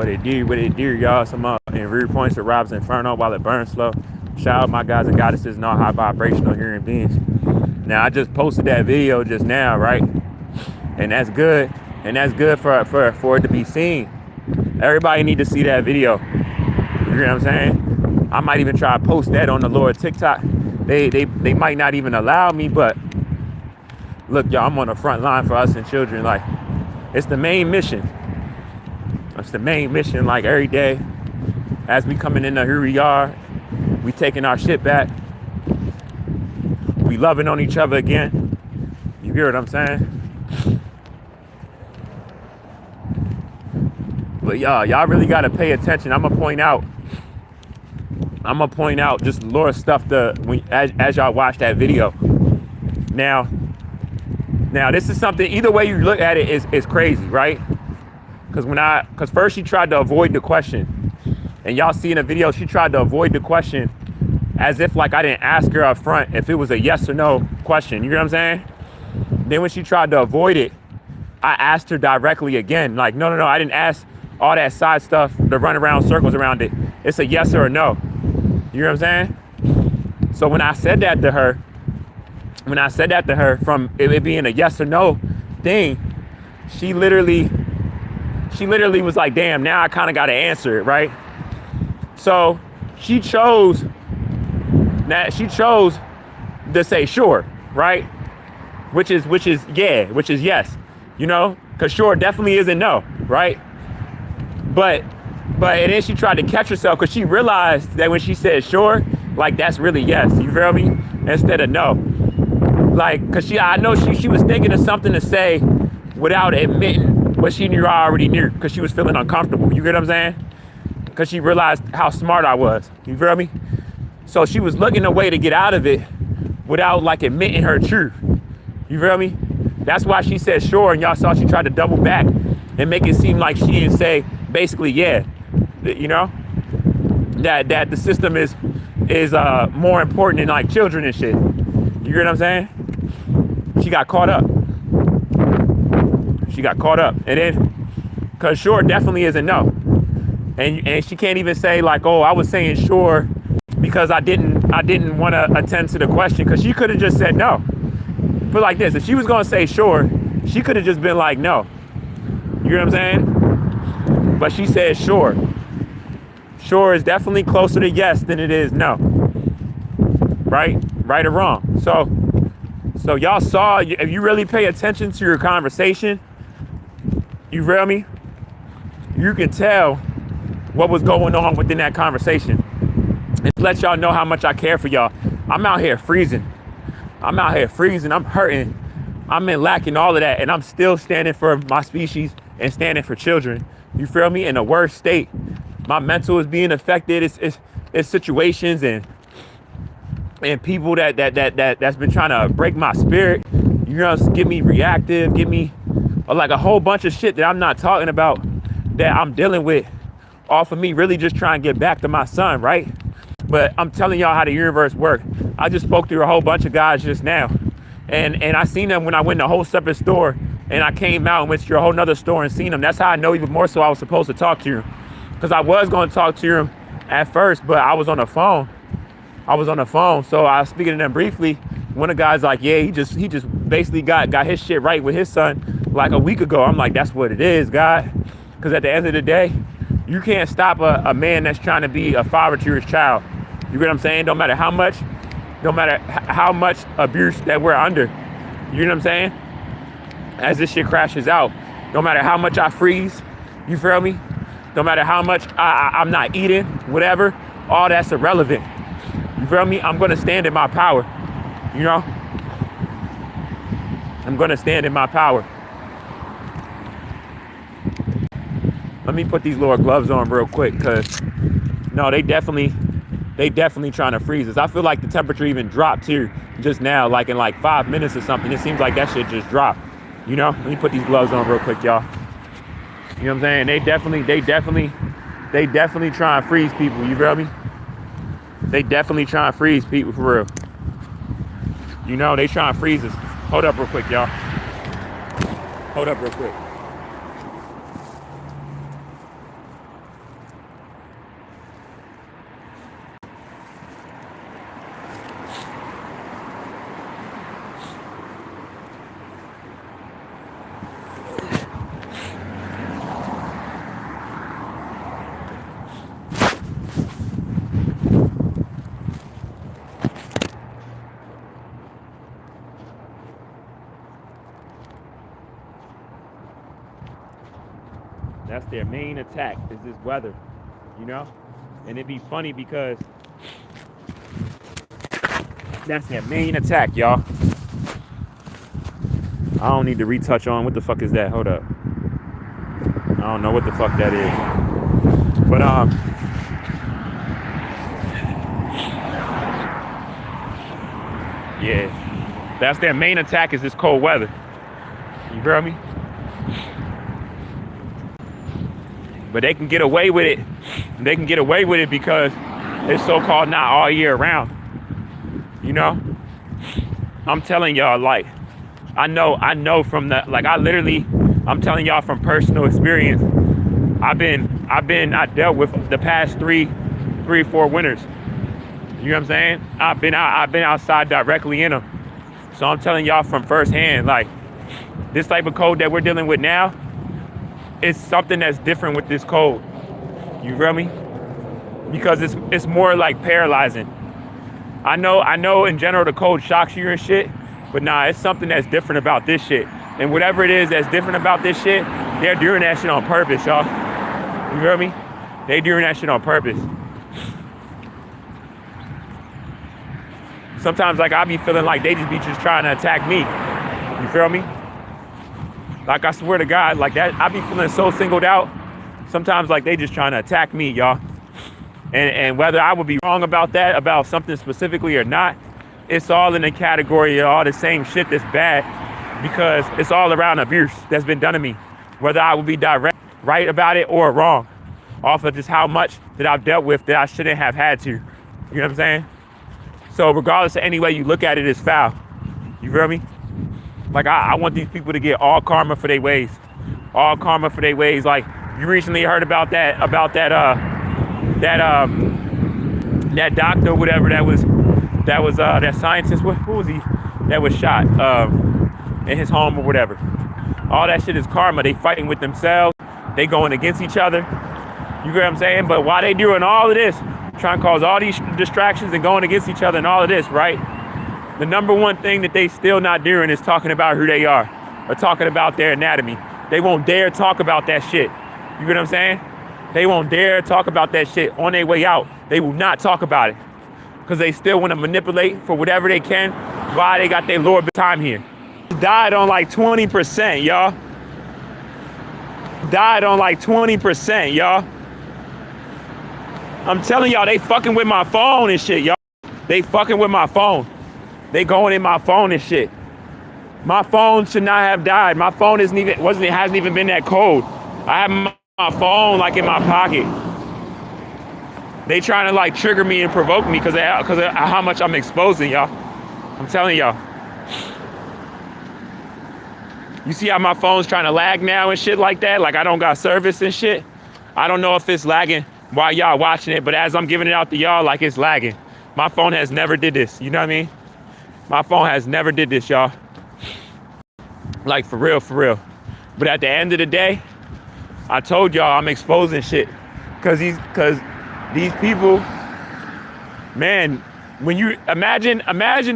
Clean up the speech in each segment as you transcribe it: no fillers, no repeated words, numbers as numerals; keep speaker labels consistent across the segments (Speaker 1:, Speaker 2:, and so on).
Speaker 1: What it do, y'all. Some in rear points to RoBs Inferno while it burns slow. Shout out my guys and goddesses and all high vibrational human beings. Now I just posted that video just now, right? And that's good. And that's good for it to be seen. Everybody need to see that video. You know what I'm saying? I might even try to post that on the Lord TikTok. They might not even allow me, but look, y'all, I'm on the front line for us and children. Like, it's the main mission. It's the main mission, like every day. As we coming into who we are, we taking our shit back. We loving on each other again. You hear what I'm saying? But y'all really gotta pay attention. I'm gonna point out just Lord stuff as y'all watch that video. Now this is something, either way you look at it is crazy, right? Because first she tried to avoid the question. And y'all see in the video, she tried to avoid the question as if like I didn't ask her up front if it was a yes or no question. You know what I'm saying? Then when she tried to avoid it, I asked her directly again. Like, no, I didn't ask all that side stuff to run around circles around it. It's a yes or a no. You know what I'm saying? So when I said that to her, from it being a yes or no thing, she literally was like, damn, now I kind of got to answer it, right? So she chose to say sure, right? Which is yes, you know, because sure definitely isn't no, right? But and then she tried to catch herself because she realized that when she said sure, like that's really yes, you feel me? Instead of no. Like, cause I know she was thinking of something to say without admitting what she knew I already knew, because she was feeling uncomfortable. You get what I'm saying? Because she realized how smart I was. You feel me? So she was looking a way to get out of it without like admitting her truth. You feel me? That's why she said sure, and y'all saw she tried to double back and make it seem like she didn't say basically yeah. You know? That the system is more important than like children and shit. You hear what I'm saying? She got caught up. And then, cause sure definitely isn't no. And she can't even say like, oh, I was saying sure because I didn't want to attend to the question, because she could have just said no. But like this, if she was gonna say sure, she could have just been like no. You hear what I'm saying? But she said sure. Sure is definitely closer to yes than it is no. Right or wrong. So y'all saw, if you really pay attention to your conversation, you feel me? You can tell what was going on within that conversation. And let y'all know how much I care for y'all. I'm out here freezing. I'm hurting. I'm in lacking all of that. And I'm still standing for my species and standing for children. You feel me? In the worst state. My mental is being affected. It's situations and people that's been trying to break my spirit, you know, get me reactive, get me like a whole bunch of shit that I'm not talking about, that I'm dealing with off of me really just trying to get back to my son, right? But I'm telling y'all how the universe works. I just spoke to a whole bunch of guys just now, and I seen them when I went to a whole separate store, and I came out and went to a whole nother store and seen them. That's how I know even more so I was supposed to talk to you, because I was going to talk to you at first, but I was on the phone. So I was speaking to them briefly. One of the guys like, yeah, he just basically got his shit right with his son like a week ago. I'm like, that's what it is, God. Because at the end of the day, you can't stop a man that's trying to be a father to his child. You get what I'm saying? No matter how much abuse that we're under. You know what I'm saying? As this shit crashes out, no matter how much I freeze, you feel me? No matter how much I'm not eating, whatever, all that's irrelevant. You feel me? I'm gonna stand in my power. You know? I'm gonna stand in my power. Let me put these little gloves on real quick, cause no, they definitely trying to freeze us. I feel like the temperature even dropped too just now, like in like 5 minutes or something. It seems like that shit just dropped. You know? Let me put these gloves on real quick, y'all. You know what I'm saying? They definitely try and freeze people. You feel me? They definitely try and freeze people for real. You know, they try and freeze us. Hold up real quick, y'all. Hold up real quick. That's their main attack, is this weather, you know? And it'd be funny because that's their main attack, y'all. I don't need to retouch on. What the fuck is that? Hold up. I don't know what the fuck that is. But, yeah. That's their main attack, is this cold weather. You feel me? But they can get away with it. They can get away with it because it's so-called not all year round. You know? I'm telling y'all, like, I know from the, like, I'm telling y'all from personal experience. I dealt with the past three, 4 winters. You know what I'm saying? I've been outside directly in them. So I'm telling y'all from firsthand, like, this type of cold that we're dealing with now, it's something that's different with this cold. You feel me? Because it's more like paralyzing. I know in general the cold shocks you and shit, but nah, it's something that's different about this shit. And whatever it is that's different about this shit, they're doing that shit on purpose, y'all. You feel me? They doing that shit on purpose. Sometimes, like, I be feeling like they just trying to attack me. You feel me? Like, I swear to God, like that, I be feeling so singled out. Sometimes, like, they just trying to attack me, y'all. And whether I would be wrong about that, about something specifically or not, it's all in the category of all the same shit that's bad, because it's all around abuse that's been done to me. Whether I would be direct, right about it or wrong, off of just how much that I've dealt with that I shouldn't have had to. You know what I'm saying? So regardless of any way you look at it, it's foul. You feel me? Like, I want these people to get all karma for their ways. All karma for their ways. Like, you recently heard about that doctor, whatever that was that scientist, who was he, that was shot in his home or whatever. All that shit is karma. They fighting with themselves. They going against each other. You get what I'm saying? But while they doing all of this, trying to cause all these distractions and going against each other and all of this, right? The number one thing that they still not doing is talking about who they are or talking about their anatomy. They won't dare talk about that shit. You get what I'm saying? They won't dare talk about that shit on their way out. They will not talk about it because they still want to manipulate for whatever they can while they got their Lord time here. Died on like 20%, y'all. Died on like 20%, y'all. I'm telling y'all, they fucking with my phone and shit, y'all. They fucking with my phone. They going in my phone and shit. My phone should not have died. My phone hasn't even been that cold. I have my phone like in my pocket. They trying to like trigger me and provoke me because of how much I'm exposing y'all. I'm telling y'all. You see how my phone's trying to lag now and shit like that? Like I don't got service and shit. I don't know if it's lagging while y'all watching it, but as I'm giving it out to y'all, like it's lagging. My phone has never did this, you know what I mean? My phone has never did this, y'all. Like for real, for real. But at the end of the day, I told y'all I'm exposing shit. Cause these people, man, when you imagine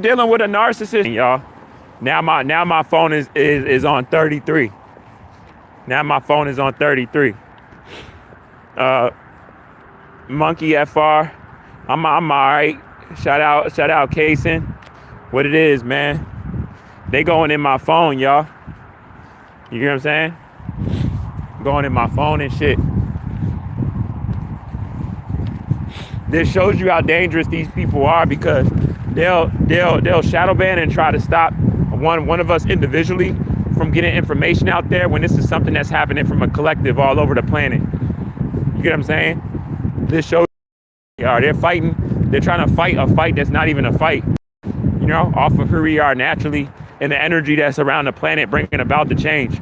Speaker 1: dealing with a narcissist, y'all. Now my phone is on 33. Now my phone is on 33. Monkey FR, I'm all right. Shout out Kaysen. What it is, man. They going in my phone, y'all. You hear what I'm saying? Going in my phone and shit. This shows you how dangerous these people are because they'll shadow ban and try to stop one of us individually from getting information out there when this is something that's happening from a collective all over the planet. You get what I'm saying? This shows they're fighting. They're trying to fight a fight that's not even a fight. You know, off of who we are naturally and the energy that's around the planet bringing about the change.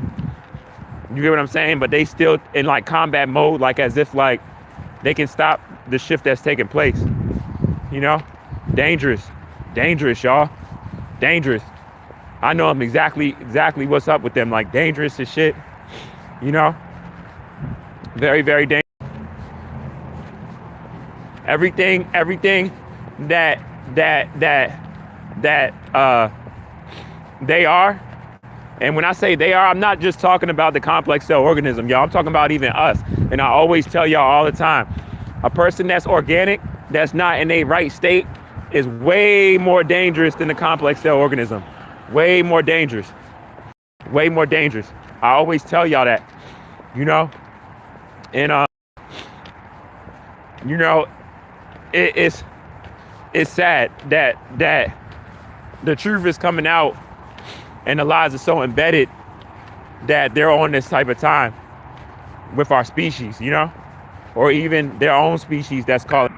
Speaker 1: You get what I'm saying? But they still in like combat mode, like as if like they can stop the shift that's taking place. You know, dangerous, y'all, dangerous. I know them exactly what's up with them, like dangerous as shit. You know, very, very dangerous. Everything that they are, And when I say they are, I'm not just talking about the complex cell organism, y'all. I'm talking about even us. And I always tell y'all all the time, a person that's organic, that's not in a right state, is way more dangerous than the complex cell organism. Way more dangerous. Way more dangerous. I always tell y'all that, you know? And, you know, it's sad that the truth is coming out and the lies are so embedded that they're on this type of time with our species, you know, or even their own species that's called